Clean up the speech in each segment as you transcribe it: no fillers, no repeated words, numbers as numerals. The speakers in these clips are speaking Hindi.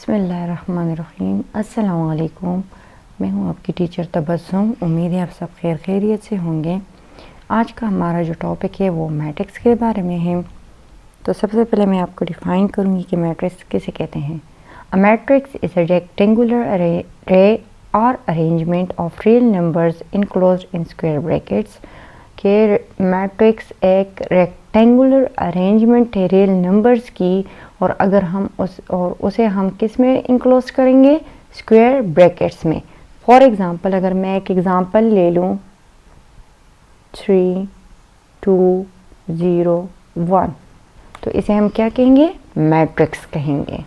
बिस्मिल्लाहिर्रहमानिर्रहीम। अस्सलाम वालेकुम। मैं हूं आपकी टीचर तबस्सुम। उम्मीद है आप सब खैरियत से होंगे। आज का हमारा जो टॉपिक है वो मैट्रिक्स के बारे में है। तो सबसे पहले मैं आपको डिफ़ाइन करूंगी कि मैट्रिक्स किसे कहते हैं। A matrix is a rectangular अरे और arrangement of real numbers enclosed in square brackets. के मैट्रिक्स एक रेक्टेंगुलर अरेंजमेंट है रियल नंबर्स की, और अगर हम उसे हम किस में इंक्लोज करेंगे, स्क्वायर ब्रैकेट्स में। फॉर एग्ज़ाम्पल अगर मैं एक एग्ज़ाम्पल ले लूँ 3 2 0 1, तो इसे हम क्या कहेंगे, मैट्रिक्स कहेंगे।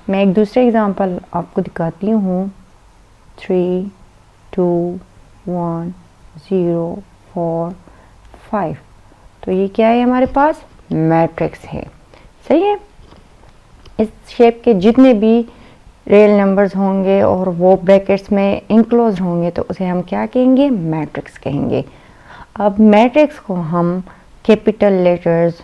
मैं एक दूसरा एग्ज़ाम्पल आपको दिखाती हूँ 3 2 1 0 4 5, तो ये क्या है, हमारे पास मैट्रिक्स है। सही है। इस शेप के जितने भी रियल नंबर्स होंगे और वो ब्रैकेट्स में इंक्लोज होंगे तो उसे हम क्या कहेंगे, मैट्रिक्स कहेंगे। अब मैट्रिक्स को हम capital letters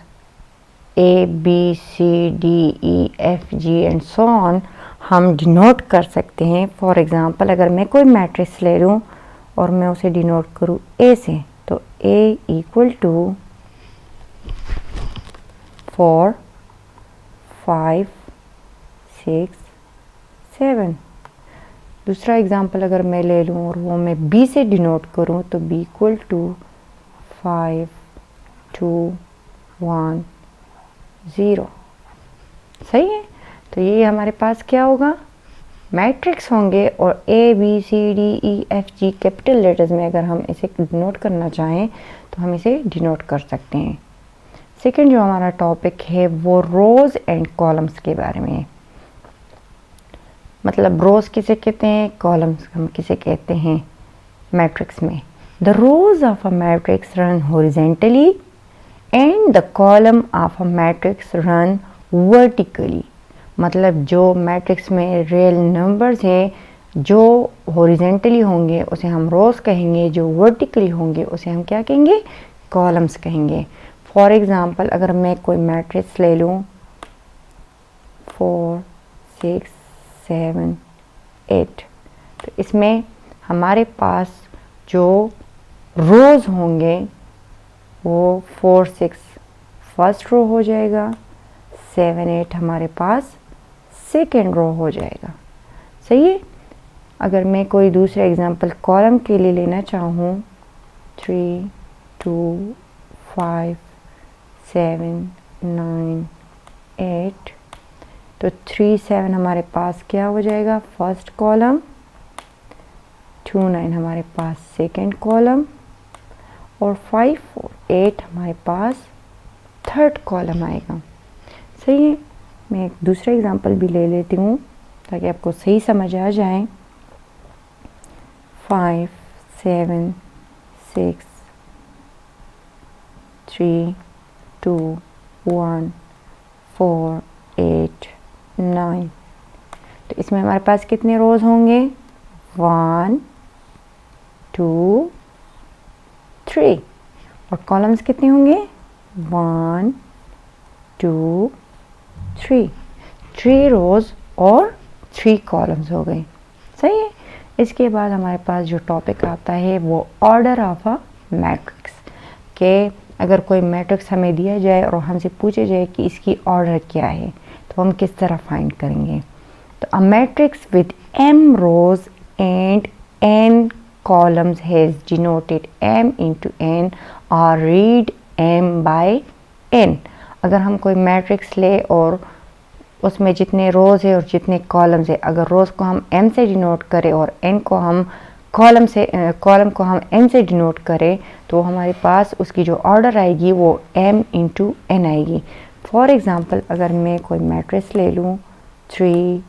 A B C D E F G and so on हम डिनोट कर सकते हैं। फॉर एग्ज़ाम्पल अगर मैं कोई मैट्रिक्स ले लूँ और मैं उसे डिनोट करूँ A से, तो A इक्वल टू 4 5 6 7। दूसरा एग्ज़ाम्पल अगर मैं ले लूँ और वो मैं B से डिनोट करूँ, तो B इक्वल टू 5 2 1 0। सही है। तो ये हमारे पास क्या होगा, मैट्रिक्स होंगे। और A B C D E F G capital letters में अगर हम इसे डिनोट करना चाहें तो हम इसे डिनोट कर सकते हैं। सेकंड जो हमारा टॉपिक है वो रोज़ एंड कॉलम्स के बारे में है। मतलब रोज़ किसे कहते हैं, कॉलम्स हम किसे कहते हैं मैट्रिक्स में। The rose of a matrix run horizontally and the column of a matrix run vertically. मतलब जो मैट्रिक्स में रियल नंबर्स हैं जो हॉरिजेंटली होंगे उसे हम रोज़ कहेंगे, जो वर्टिकली होंगे उसे हम क्या कहेंगे, कॉलम्स कहेंगे। फॉर एग्ज़ाम्पल अगर मैं कोई मैट्रिक्स ले लूँ 4 6 7 8, तो इसमें हमारे पास जो रोज़ होंगे वो 4 6 फर्स्ट रो हो जाएगा, 7 8 हमारे पास सेकेंड रो हो जाएगा। सही है। अगर मैं कोई दूसरा एग्जांपल कॉलम के लिए लेना चाहूँ 3 2 5 7 9 8, तो 3 7 हमारे पास क्या हो जाएगा, फर्स्ट कॉलम, 2 9 हमारे पास सेकंड कॉलम, और 5 4 8 हमारे पास थर्ड कॉलम आएगा। सही है। मैं एक दूसरा एग्जांपल भी ले लेती हूँ ताकि आपको सही समझ आ जाए। 5 7 6 3 2 1 4 8 9, तो इसमें हमारे पास कितने रोज़ होंगे, 1 2 3, और कॉलम्स कितने होंगे, 1 2 3 रोज़ और 3 कॉलम्स हो गए। सही है। इसके बाद हमारे पास जो टॉपिक आता है वो ऑर्डर ऑफ अ मैट्रिक्स के। अगर कोई मैट्रिक्स हमें दिया जाए और हमसे पूछे जाए कि इसकी ऑर्डर क्या है, तो हम किस तरह फाइंड करेंगे। तो a matrix with m rows and n columns has denoted m into n or read m by n। अगर हम कोई मैट्रिक्स ले और उसमें जितने रोज़ है और जितने कॉलम्स है, अगर रोज़ को हम m से डिनोट करें और n को हम कॉलम को हम n से डिनोट करें, तो हमारे पास उसकी जो ऑर्डर आएगी वो m इंटू n आएगी। फॉर एग्ज़ाम्पल अगर मैं कोई मैट्रिक्स ले लूँ 3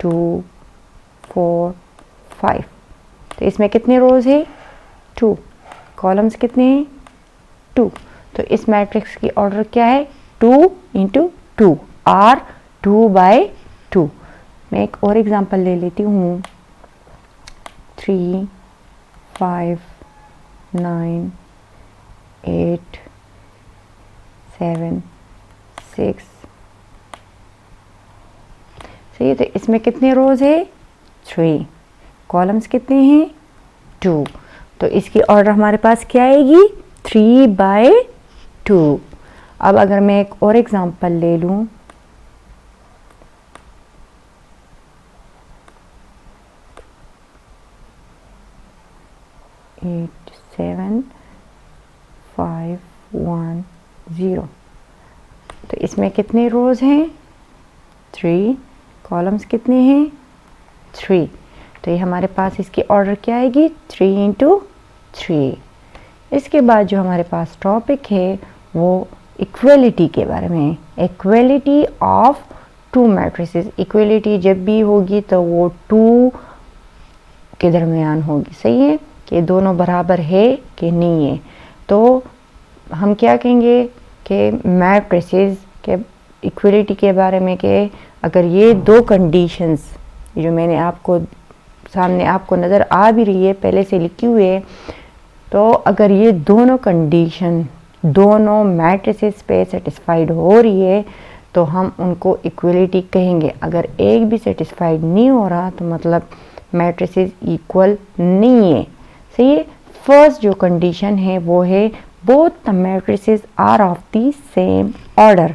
2 4 5, तो इसमें कितने रोज़ है, 2, कॉलम्स कितने हैं, 2। तो इस मैट्रिक्स की ऑर्डर क्या है, 2 इंटू 2 और 2 बाई 2। मैं एक और एग्जांपल ले लेती हूँ 3 5 9 8 7 6 सही है, तो इसमें कितने रोज़ है 3, कॉलम्स कितने हैं 2, तो इसकी ऑर्डर हमारे पास क्या आएगी 3/2। अब अगर मैं एक और एग्जांपल ले लूँ, 8 7 5 1 0, तो इसमें कितने रोज़ हैं 3, कॉलम्स कितने हैं 3, तो ये हमारे पास इसकी ऑर्डर क्या आएगी 3 × 3। इसके बाद जो हमारे पास टॉपिक है वो इक्वलिटी के बारे में, equality of to matrices. Equality जब भी होगी तो वो 2 के दरमियान होगी, सही है, कि दोनों बराबर है कि नहीं है। तो हम क्या कहेंगे कि मैट्रिसेस के इक्वलिटी के बारे में कि अगर ये दो कंडीशंस जो मैंने आपको सामने आपको नज़र आ भी रही है पहले से लिखी हुई है, तो अगर ये दोनों कंडीशन दोनों मैट्रिसेस पे सेटिस्फाइड हो रही है तो हम उनको इक्वलिटी कहेंगे। अगर एक भी सेटिस्फाइड नहीं हो रहा तो मतलब मैट्रिसेस इक्वल नहीं है, सही है। फर्स्ट जो कंडीशन है वो है both the matrices are of the same order,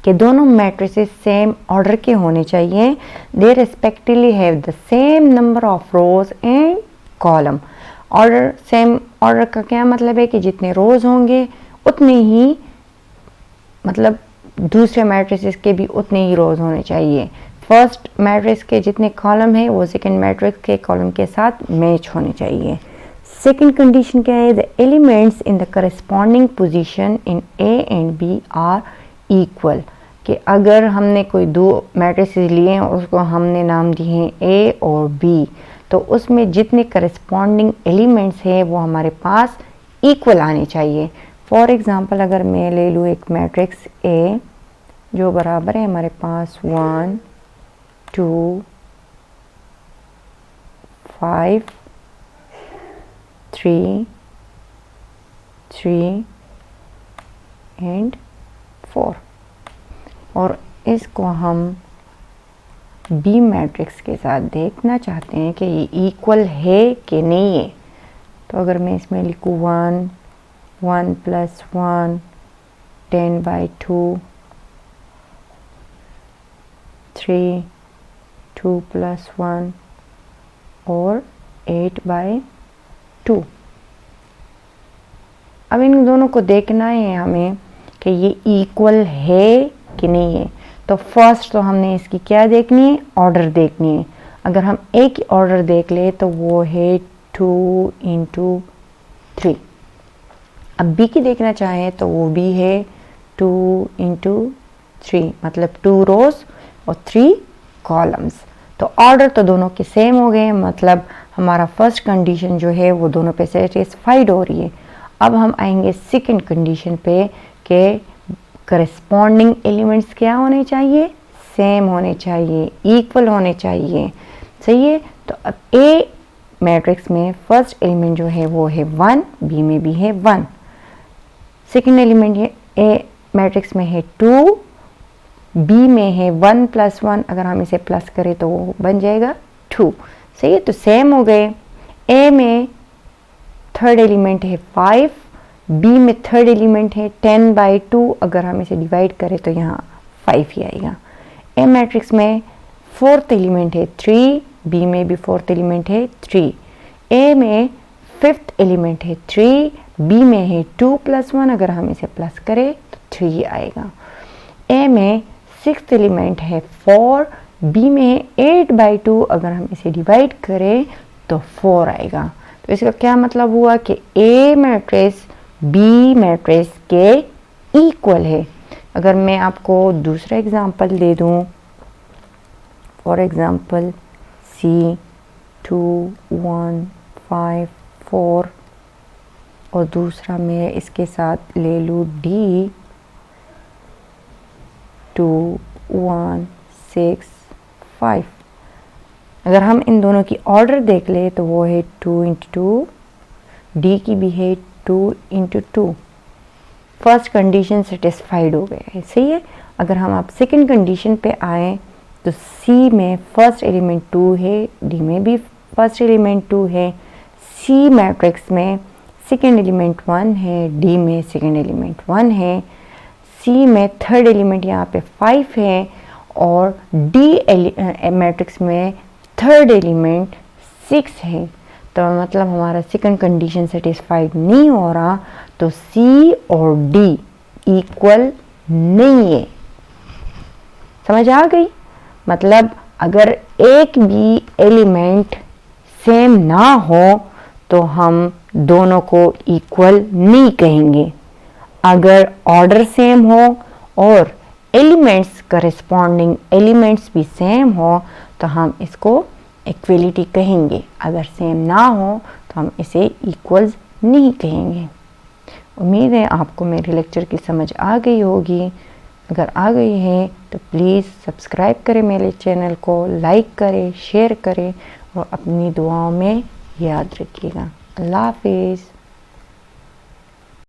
कि दोनों मैट्रिसेस सेम ऑर्डर के होने चाहिए। They respectively have the same number of rows and column. Order same order का क्या मतलब है कि जितने रोज होंगे उतने ही मतलब दूसरे मैट्रिसेस के भी उतने ही रोज होने चाहिए। फर्स्ट मैट्रिक्स के जितने कॉलम है वो सेकंड मैट्रिक्स के कॉलम के साथ मैच होने चाहिए। सेकंड कंडीशन क्या है, the elements in the corresponding position in A and B are equal, कि अगर हमने कोई दो मैट्रिसेस लिए हैं और उसको हमने नाम दिए हैं ए और बी, तो उसमें जितने करस्पॉन्डिंग एलिमेंट्स हैं वो हमारे पास इक्वल आने चाहिए। फॉर एग्जांपल अगर मैं ले लूँ एक मैट्रिक्स ए जो बराबर है हमारे पास 1 2 5 3 3 एंड 4, और इसको हम बी मैट्रिक्स के साथ देखना चाहते हैं कि ये इक्वल है कि नहीं है। तो अगर मैं इसमें लिखूँ 1 1 + 1 10/2, 3 2 + 1 और 8/2। अब इन दोनों को देखना है हमें कि ये इक्वल है कि नहीं है। तो फर्स्ट तो हमने इसकी क्या देखनी है, ऑर्डर देखनी है। अगर हम एक ही ऑर्डर देख ले तो वो है 2 × 3। अब बी की देखना चाहें तो वो भी है 2 × 3, मतलब 2 रोज और 3 कॉलम्स। तो ऑर्डर तो दोनों के सेम हो गए, मतलब हमारा फर्स्ट कंडीशन जो है वो दोनों पे सेटिस्फाइड हो रही है। अब हम आएंगे सेकंड कंडीशन पे कि करस्पॉन्डिंग एलिमेंट्स क्या होने चाहिए, सेम होने चाहिए, इक्वल होने चाहिए, सही है। तो अब ए मैट्रिक्स में फर्स्ट एलिमेंट जो है वो है 1, बी में भी है 1। सेकंड एलिमेंट है ए मैट्रिक्स में है 2, बी में है 1 + 1, अगर हम इसे प्लस करें तो वो बन जाएगा 2, सही है। तो सेम हो गए। ए में थर्ड एलिमेंट है 5, बी में थर्ड एलिमेंट है 10/2, अगर हम इसे डिवाइड करें तो यहाँ 5 ही आएगा। ए मैट्रिक्स में फोर्थ एलिमेंट है 3, बी में भी फोर्थ एलिमेंट है 3। ए में फिफ्थ एलिमेंट है 3, बी में है 2 + 1, अगर हम इसे प्लस करें तो 3 आएगा। ए में सिक्स्थ एलिमेंट है 4, बी में है 8/2, अगर हम इसे डिवाइड करें तो 4 आएगा। तो इसका क्या मतलब हुआ कि ए मैट्रिक्स बी मैट्रिक्स के इक्वल है। अगर मैं आपको दूसरा एग्जांपल दे दूं, फॉर एग्जांपल C 2 1 5 4 और दूसरा मैं इसके साथ ले लूँ D 2 1 6 5। अगर हम इन दोनों की ऑर्डर देख ले तो वो है 2 × 2, D की भी है 2 × 2। फर्स्ट कंडीशन सेटिस्फाइड हो गया है, सही है। अगर हम आप सेकंड कंडीशन पे आए तो सी में फर्स्ट एलिमेंट 2 है, डी में भी फर्स्ट एलिमेंट 2 है, सी मैट्रिक्स में सेकेंड एलिमेंट 1 है, डी में सेकेंड एलिमेंट 1 है, सी में थर्ड एलिमेंट यहाँ पे 5 है और डी मैट्रिक्स में थर्ड एलिमेंट 6 है। तो मतलब हमारा सेकंड कंडीशन सेटिस्फाइड नहीं हो रहा, तो सी और डी इक्वल नहीं है। समझ आ गई? मतलब अगर एक भी एलिमेंट सेम ना हो तो हम दोनों को इक्वल नहीं कहेंगे। अगर ऑर्डर सेम हो और एलिमेंट्स करेस्पॉन्डिंग एलिमेंट्स भी सेम हो तो हम इसको इक्वलिटी कहेंगे। अगर सेम ना हो तो हम इसे इक्वल्स नहीं कहेंगे। उम्मीद है आपको मेरे लेक्चर की समझ आ गई होगी। अगर आ गई है तो प्लीज़ सब्सक्राइब करें मेरे चैनल को, लाइक करें, शेयर करें और अपनी दुआओं में याद रखिएगा। अल्लाह हाफिज़।